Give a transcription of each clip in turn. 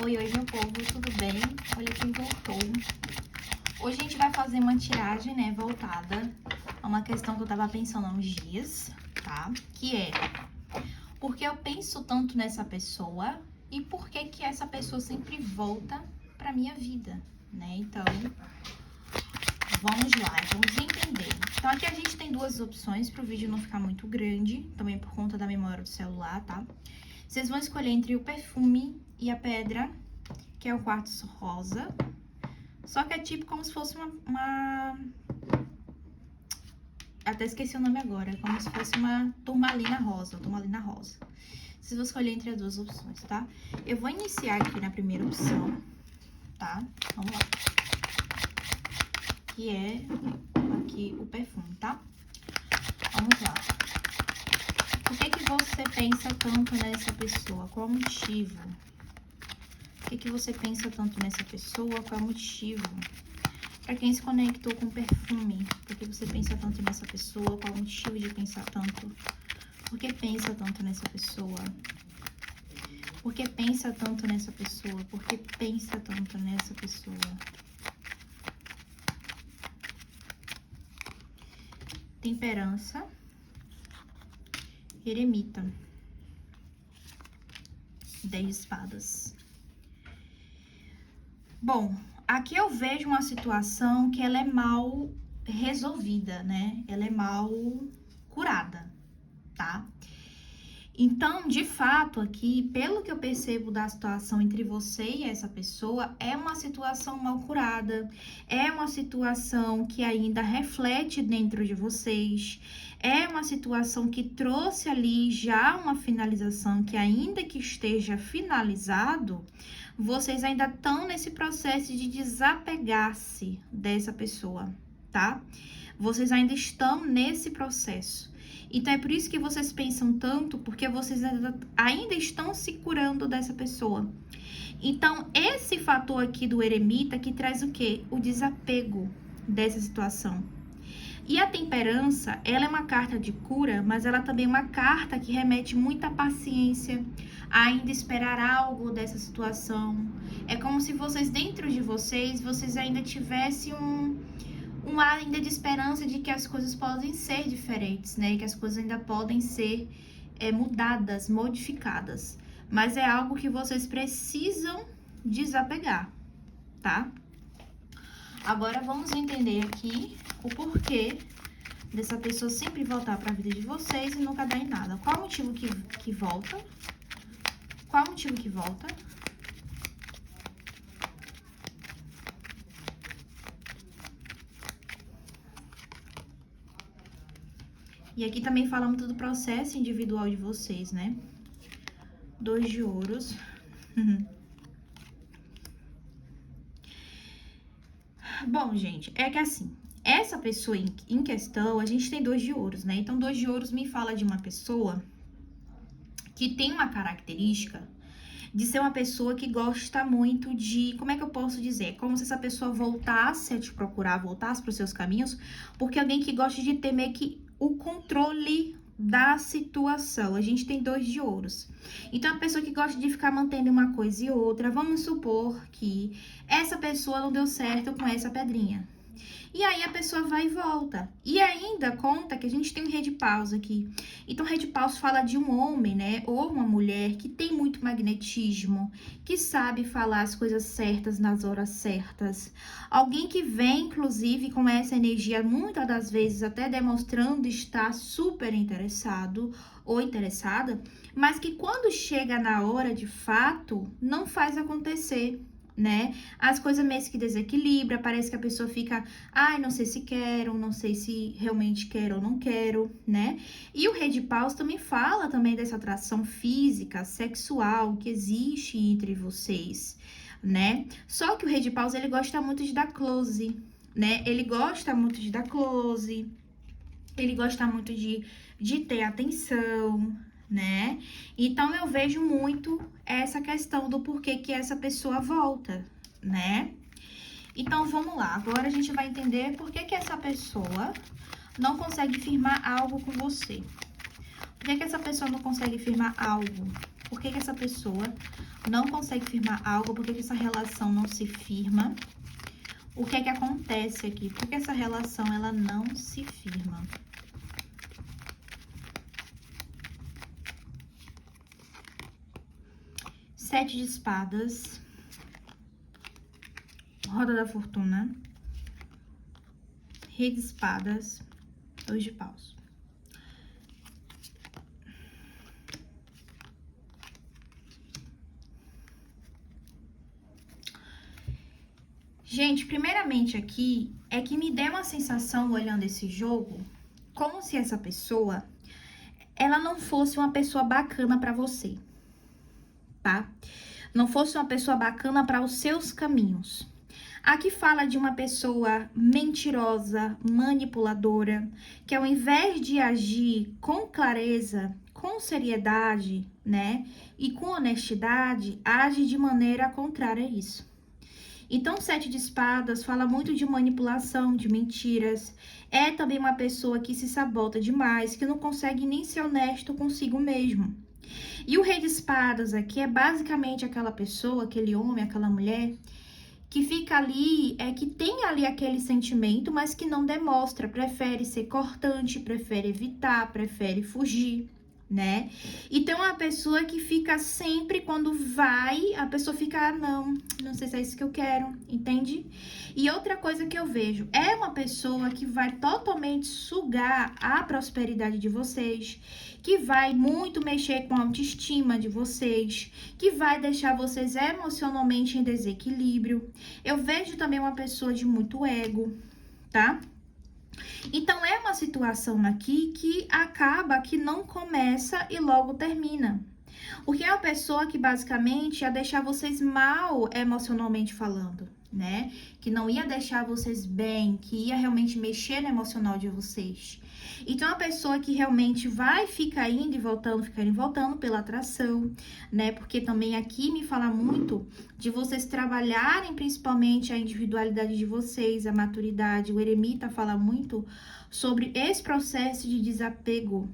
Oi, oi, meu povo, tudo bem? Olha quem voltou. Hoje a gente vai fazer uma tiragem, né, voltada a uma questão que eu tava pensando há uns dias, tá? Que é, por que eu penso tanto nessa pessoa e por que que essa pessoa sempre volta pra minha vida, né? Então, vamos lá, vamos entender. Então, aqui a gente tem duas opções para o vídeo não ficar muito grande, também por conta da memória do celular, tá? Vocês vão escolher entre o perfume e a pedra, que é o quartzo rosa. Só que é tipo como se fosse uma... Até esqueci o nome agora. É como se fosse uma turmalina rosa, Vocês vão escolher entre as duas opções, tá? Eu vou iniciar aqui na primeira opção, tá? Vamos lá. Que é aqui o perfume, tá? Vamos lá. Por que que você pensa tanto nessa pessoa? Qual o motivo? Por que que você pensa tanto nessa pessoa? Qual é o motivo? Pra quem se conectou com perfume, por que você pensa tanto nessa pessoa? Qual o motivo de pensar tanto? Por que pensa tanto nessa pessoa? Por que pensa tanto nessa pessoa? Por que pensa tanto nessa pessoa? Temperança. Eremita. 10 de espadas. Bom, aqui eu vejo uma situação que ela é mal resolvida, né? Ela é mal curada, tá? Então, de fato, aqui, pelo que eu percebo da situação entre você e essa pessoa, é uma situação mal curada, é uma situação que ainda reflete dentro de vocês, é uma situação que trouxe ali já uma finalização que, ainda que esteja finalizado, vocês ainda estão nesse processo de desapegar-se dessa pessoa, tá? Vocês ainda estão nesse processo. Então, é por isso que vocês pensam tanto, porque vocês ainda estão se curando dessa pessoa. Então, esse fator aqui do eremita que traz o quê? O desapego dessa situação. E a temperança, ela é uma carta de cura, mas ela também é uma carta que remete muita paciência, a ainda esperar algo dessa situação. É como se vocês, dentro de vocês ainda tivessem um ar ainda de esperança de que as coisas podem ser diferentes, né? Que as coisas ainda podem ser mudadas, modificadas. Mas é algo que vocês precisam desapegar, tá? Agora vamos entender aqui o porquê dessa pessoa sempre voltar para a vida de vocês e nunca dar em nada. Qual o motivo que volta? Qual o motivo que volta? E aqui também fala muito do processo individual de vocês, né? 2 de ouros. Bom, gente, é que assim, essa pessoa em questão, a gente tem 2 de ouros, né? Então, 2 de ouros me fala de uma pessoa que tem uma característica de ser uma pessoa que gosta muito de... Como é que eu posso dizer? Como se essa pessoa voltasse a te procurar, voltasse para os seus caminhos, porque alguém que gosta de ter meio que o controle da situação. A gente tem 2 de ouros. Então, a pessoa que gosta de ficar mantendo uma coisa e outra, vamos supor que essa pessoa não deu certo com essa pedrinha. E aí a pessoa vai e volta. E ainda conta que a gente tem um rei de paus aqui. Então, o rei de paus fala de um homem, né? Ou uma mulher que tem muito magnetismo, que sabe falar as coisas certas nas horas certas. Alguém que vem, inclusive, com essa energia, muitas das vezes até demonstrando estar super interessado ou interessada, mas que quando chega na hora de fato, não faz acontecer, né? As coisas meio que desequilibra, parece que a pessoa fica, ai, não sei se quero, não sei se realmente quero ou não quero, né? E o rei de paus também fala também dessa atração física, sexual que existe entre vocês, né? Só que o rei de paus, ele gosta muito de dar close, né? Ele gosta muito de dar close, ele gosta muito de ter atenção, né? Então, eu vejo muito essa questão do porquê que essa pessoa volta, né? Então, vamos lá. Agora, a gente vai entender por que essa pessoa não consegue firmar algo com você. Por que essa pessoa não consegue firmar algo? Por que essa pessoa não consegue firmar algo? Por que essa relação não se firma? O que acontece aqui? Por que essa relação ela não se firma? Sete de espadas. Roda da fortuna. Rei de espadas. 2 de paus. Gente, primeiramente aqui, é que me deu uma sensação, olhando esse jogo, como se essa pessoa, ela não fosse uma pessoa bacana pra você, tá? Não fosse uma pessoa bacana para os seus caminhos. Aqui fala de uma pessoa mentirosa, manipuladora, que ao invés de agir com clareza, com seriedade, né, e com honestidade, age de maneira contrária a isso. Então, 7 de espadas fala muito de manipulação, de mentiras. É também uma pessoa que se sabota demais, que não consegue nem ser honesto consigo mesmo. E o rei de espadas aqui é basicamente aquela pessoa, aquele homem, aquela mulher, que fica ali, que tem ali aquele sentimento, mas que não demonstra, prefere ser cortante, prefere evitar, prefere fugir, né? E tem uma pessoa que fica sempre, quando vai, a pessoa fica, não sei se é isso que eu quero, entende? E outra coisa que eu vejo, é uma pessoa que vai totalmente sugar a prosperidade de vocês, que vai muito mexer com a autoestima de vocês, que vai deixar vocês emocionalmente em desequilíbrio. Eu vejo também uma pessoa de muito ego, tá? Então, é uma situação aqui que acaba que não começa e logo termina. Porque é uma pessoa que basicamente ia deixar vocês mal emocionalmente falando, né? Que não ia deixar vocês bem, que ia realmente mexer no emocional de vocês. Então, é uma pessoa que realmente vai ficar indo e voltando pela atração, né? Porque também aqui me fala muito de vocês trabalharem principalmente a individualidade de vocês, a maturidade. O eremita fala muito sobre esse processo de desapego,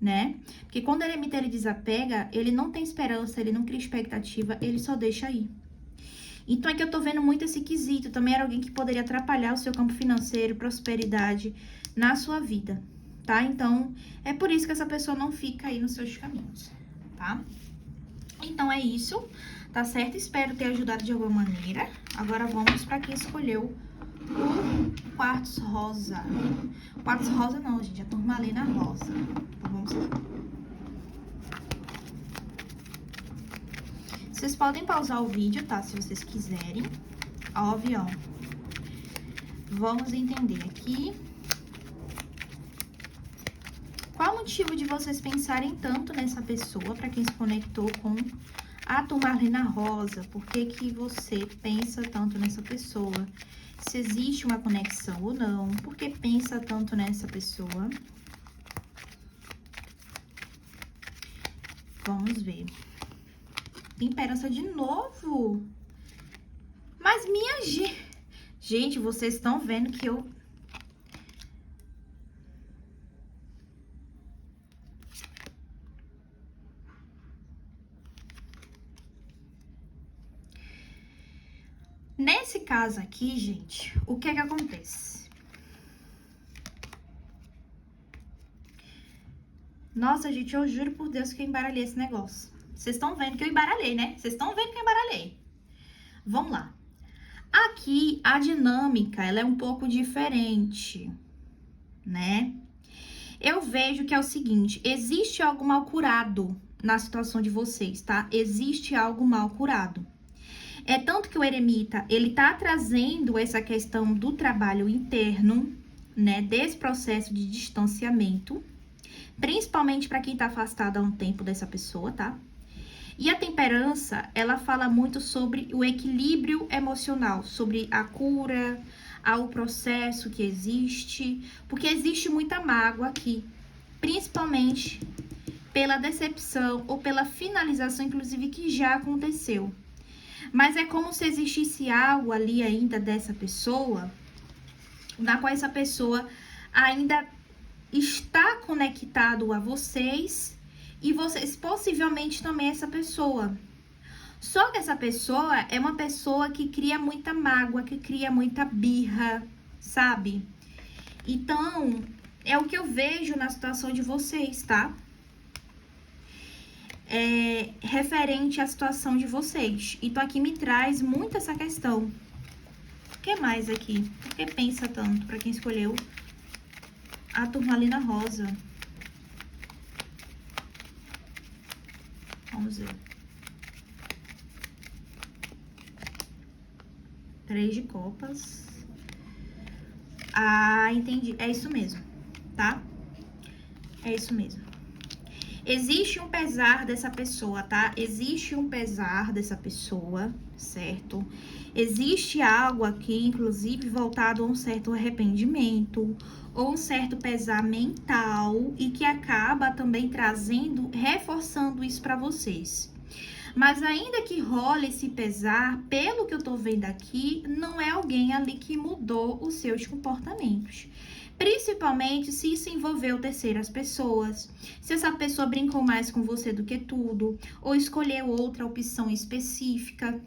né? Porque quando o eremita ele desapega, ele não tem esperança, ele não cria expectativa, ele só deixa ir. Então aqui eu tô vendo muito esse quesito, também era alguém que poderia atrapalhar o seu campo financeiro, prosperidade na sua vida, tá? Então é por isso que essa pessoa não fica aí nos seus caminhos, tá? Então é isso, tá certo? Espero ter ajudado de alguma maneira. Agora vamos para quem escolheu o quartzo rosa. Quartzo rosa não, gente, a turmalina rosa. Então vamos lá. Vocês podem pausar o vídeo, tá? Se vocês quiserem. Óbvio, ó. Vamos entender aqui. Qual o motivo de vocês pensarem tanto nessa pessoa, para quem se conectou com a turmalina rosa? Por que que você pensa tanto nessa pessoa? Se existe uma conexão ou não? Por que pensa tanto nessa pessoa? Vamos ver. Temperança de novo. Mas minha gente, vocês estão vendo que eu... Nesse caso aqui, gente, o que é que acontece? Nossa, gente, eu juro por Deus que eu embaralhei esse negócio. Vocês estão vendo que eu embaralhei, né? Vocês estão vendo que eu embaralhei. Vamos lá. Aqui, a dinâmica, ela é um pouco diferente, né? Eu vejo que é o seguinte, existe algo mal curado na situação de vocês, tá? Existe algo mal curado. É tanto que o eremita, ele tá trazendo essa questão do trabalho interno, né? Desse processo de distanciamento, principalmente para quem tá afastado há um tempo dessa pessoa, tá? E a temperança, ela fala muito sobre o equilíbrio emocional, sobre a cura, ao processo que existe, porque existe muita mágoa aqui, principalmente pela decepção ou pela finalização, inclusive, que já aconteceu. Mas é como se existisse algo ali ainda dessa pessoa, na qual essa pessoa ainda está conectado a vocês E vocês possivelmente também essa pessoa. Só que essa pessoa é uma pessoa que cria muita mágoa, que cria muita birra, sabe? Então, é o que eu vejo na situação de vocês, tá? Referente à situação de vocês. Então, aqui me traz muito essa questão. O que mais aqui? Por que pensa tanto? Pra quem escolheu a turmalina rosa. Vamos ver. 3 de copas. Ah, entendi. É isso mesmo, tá? É isso mesmo. Existe um pesar dessa pessoa, tá? Existe um pesar dessa pessoa, certo? Existe algo aqui, inclusive, voltado a um certo arrependimento ou um certo pesar mental e que acaba também trazendo, reforçando isso pra vocês. Mas ainda que role esse pesar, pelo que eu tô vendo aqui, não é alguém ali que mudou os seus comportamentos. Principalmente se isso envolveu terceiras pessoas, se essa pessoa brincou mais com você do que tudo, ou escolheu outra opção específica,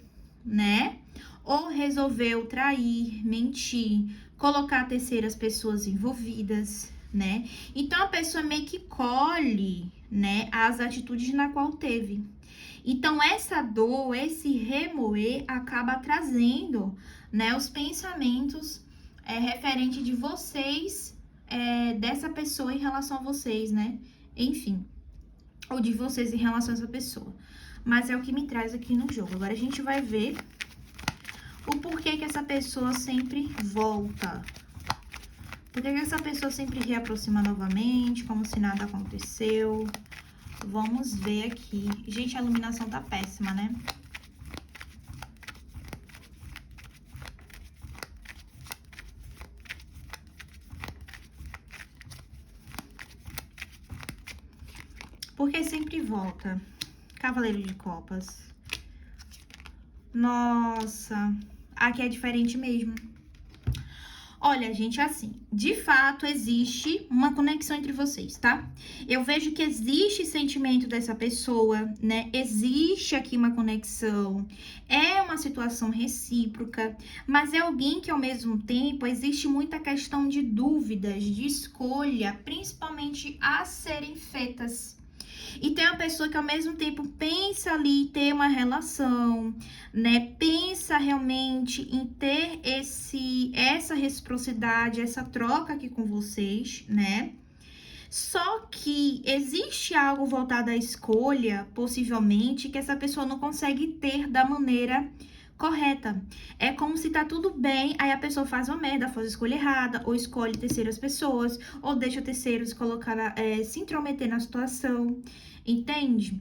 né? Ou resolveu trair, mentir, colocar terceiras pessoas envolvidas, né? Então a pessoa meio que colhe, né, as atitudes na qual teve. Então, essa dor, esse remoer, acaba trazendo, né, os pensamentos referente de vocês, dessa pessoa em relação a vocês, né? Enfim, ou de vocês em relação a essa pessoa. Mas é o que me traz aqui no jogo. Agora, a gente vai ver o porquê que essa pessoa sempre volta. Por que essa pessoa sempre reaproxima novamente, como se nada aconteceu. Vamos ver aqui. Gente, a iluminação tá péssima, né? Porque sempre volta. Cavaleiro de Copas. Nossa, aqui é diferente mesmo. Olha, gente, assim, de fato existe uma conexão entre vocês, tá? Eu vejo que existe sentimento dessa pessoa, né? Existe aqui uma conexão, é uma situação recíproca, mas é alguém que ao mesmo tempo existe muita questão de dúvidas, de escolha, principalmente a serem feitas. E tem uma pessoa que ao mesmo tempo pensa ali em ter uma relação, né? Pensa realmente em ter essa reciprocidade, essa troca aqui com vocês, né? Só que existe algo voltado à escolha, possivelmente, que essa pessoa não consegue ter da maneira correta. É como se tá tudo bem, aí a pessoa faz uma merda, faz a escolha errada, ou escolhe terceiras pessoas, ou deixa terceiros colocar, se intrometer na situação, entende?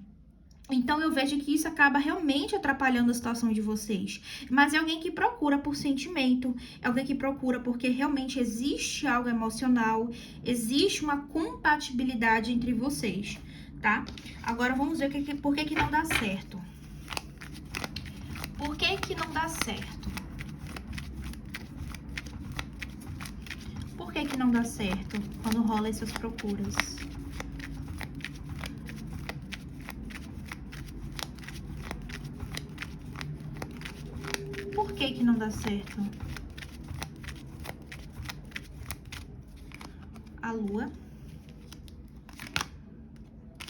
Então, eu vejo que isso acaba realmente atrapalhando a situação de vocês. Mas é alguém que procura por sentimento, é alguém que procura porque realmente existe algo emocional, existe uma compatibilidade entre vocês, tá? Agora, vamos ver por que não dá certo. Por que não dá certo? Por que não dá certo quando rola essas procuras? Por que não dá certo? A lua.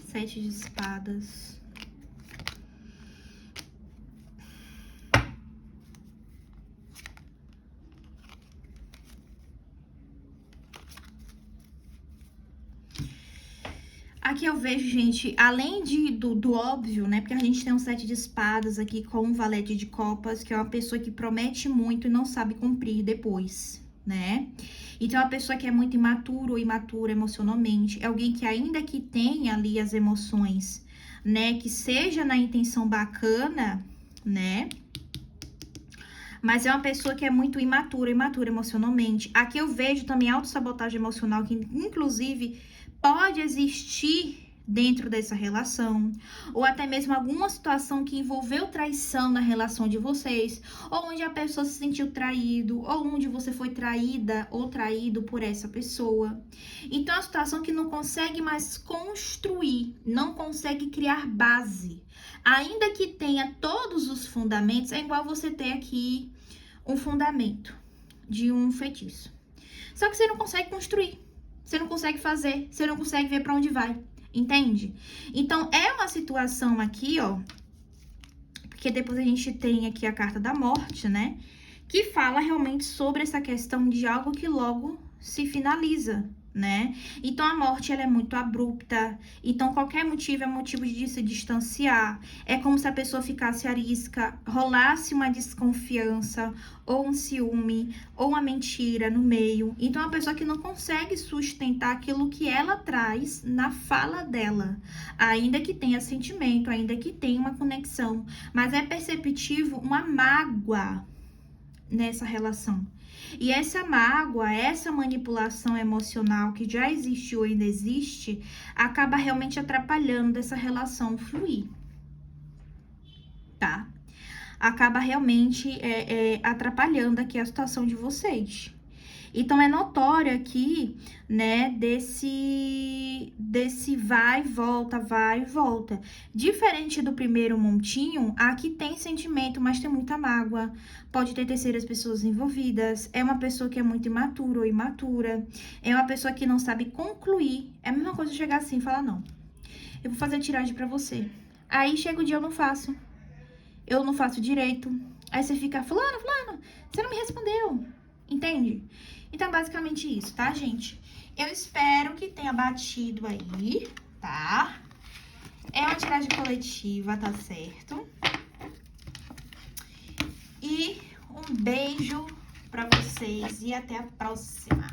7 de espadas. Aqui eu vejo, gente, além do óbvio, né? Porque a gente tem um 7 de espadas aqui com um valete de copas, que é uma pessoa que promete muito e não sabe cumprir depois, né? Então, é uma pessoa que é muito imaturo ou imatura emocionalmente. É alguém que ainda que tenha ali as emoções, né? Que seja na intenção bacana, né? Mas é uma pessoa que é muito imatura emocionalmente. Aqui eu vejo também autossabotagem emocional, que inclusive pode existir, dentro dessa relação, ou até mesmo alguma situação que envolveu traição na relação de vocês, ou onde a pessoa se sentiu traído, ou onde você foi traída ou traído por essa pessoa. Então, é uma situação que não consegue mais construir, não consegue criar base. Ainda que tenha todos os fundamentos, é igual você ter aqui um fundamento de um feitiço. Só que você não consegue construir, você não consegue fazer, você não consegue ver para onde vai. Entende? Então, é uma situação aqui, ó, porque depois a gente tem aqui a carta da morte, né? Que fala realmente sobre essa questão de algo que logo se finaliza, né? Então, a morte, ela é muito abrupta. Então, qualquer motivo é motivo de se distanciar. É como se a pessoa ficasse arisca, rolasse uma desconfiança, ou um ciúme, ou uma mentira no meio. Então, é uma pessoa que não consegue sustentar aquilo que ela traz na fala dela. Ainda que tenha sentimento, ainda que tenha uma conexão. Mas é perceptível uma mágoa nessa relação. E essa mágoa, essa manipulação emocional que já existiu e ainda existe, acaba realmente atrapalhando essa relação fluir, tá? Acaba realmente atrapalhando aqui a situação de vocês. Então, é notório aqui, né, desse vai e volta. Diferente do primeiro montinho, aqui tem sentimento, mas tem muita mágoa. Pode ter terceiras pessoas envolvidas. É uma pessoa que é muito imatura ou imatura. É uma pessoa que não sabe concluir. É a mesma coisa chegar assim e falar, não, eu vou fazer tiragem pra você. Aí chega o dia, eu não faço direito. Aí você fica, fulano, você não me respondeu. Entende? Então, basicamente isso, tá, gente? Eu espero que tenha batido aí, tá? É uma tiragem coletiva, tá certo? E um beijo pra vocês e até a próxima.